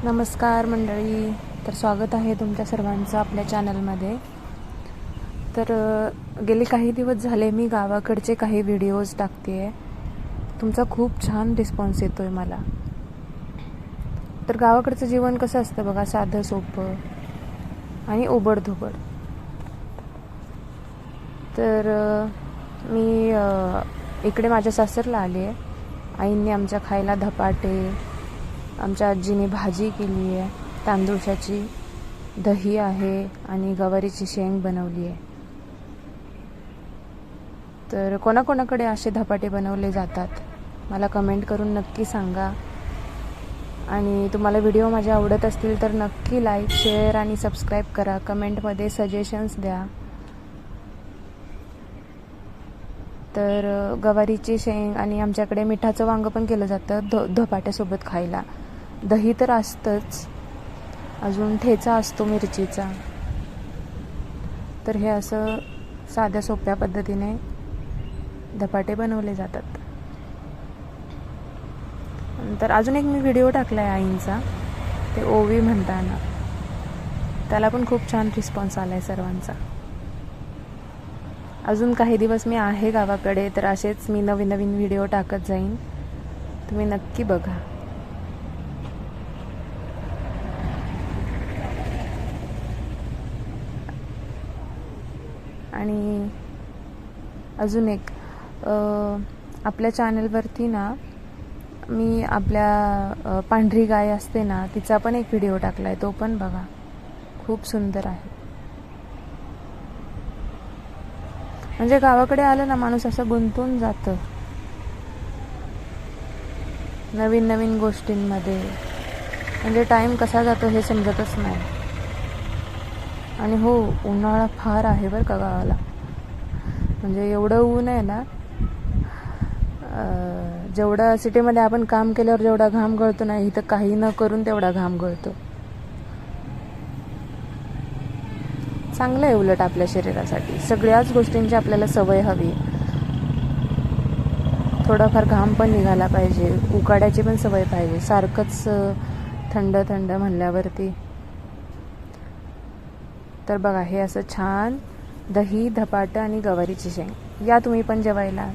नमस्कार मंडळी, तर स्वागत आहे तुमच्या सर्वांचं आपल्या चॅनलमध्ये. तर गेले काही दिवस झाले मी गावाकडचे काही व्हिडिओज टाकते आहे. तुमचा खूप छान रिस्पॉन्स येतो आहे मला. तर गावाकडचं जीवन कसं असतं बघा, साधं सोपं आणि ओबडधोबड. तर मी इकडे माझ्या सासरला आली आहे. आईंनी आमच्या खायला धपाटे, आमच्या आजीने भाजी केली आहे, तांदूळाची दही आहे आणि गवारीची शेंग बनवली आहे. तर कोणाकोणाकडे असे धपाटे बनवले जातात मला कमेंट करून नक्की सांगा. आणि तुम्हाला व्हिडिओ माझे आवडत असतील तर नक्की लाईक, शेअर आणि सबस्क्राईब करा. कमेंटमध्ये सजेशन्स द्या. तर गवारीची शेंग आणि आमच्याकडे मिठाचं वांगं पण केलं जातं धपाट्यासोबत खायला. दही तर असतंच, अजून ठेचा असतो मिरचीचा. तर हे असं साध्या सोप्या पद्धतीने धपाटे बनवले जातात. नंतर अजून एक मी व्हिडिओ टाकला आहे आईंचा, ते ओवी म्हणताना. त्याला पण खूप छान रिस्पॉन्स आला आहे सर्वांचा. अजून काही दिवस मी आहे गावाकडे, तर असेच मी नवीन नवीन व्हिडिओ टाकत जाईन. तुम्ही नक्की बघा. आणि अजून एक आपल्या चॅनलवरती ना मी आपल्या पांढरी गाय असते ना, तिचा पण एक व्हिडिओ टाकला आहे. तो पण बघा, खूप सुंदर आहे. म्हणजे गावाकडे आलं ना माणूस असं गुंतून जातं नवीन नवीन गोष्टींमध्ये. म्हणजे टाईम कसा जातो हे समजतच नाही. आणि हो, उन्हाळा फार आहे बरं का गावाला. म्हणजे एवढं ऊन आहे ना, जेवढं सिटीमध्ये आपण काम केल्यावर जेवढा घाम गळतो ना, इथं काही न करून तेवढा घाम गळतो. चांगलं आहे उलट आपल्या शरीरासाठी. सगळ्याच गोष्टींची आपल्याला सवय हवी. थोडाफार घाम पण निघाला पाहिजे, उकाड्याची पण सवय पाहिजे. सारखंच थंड थंड म्हणल्यावरती. तर बघा, हे असं छान दही, धपाटं आणि गवारीची शेंग. या तुम्ही पण जेवायला.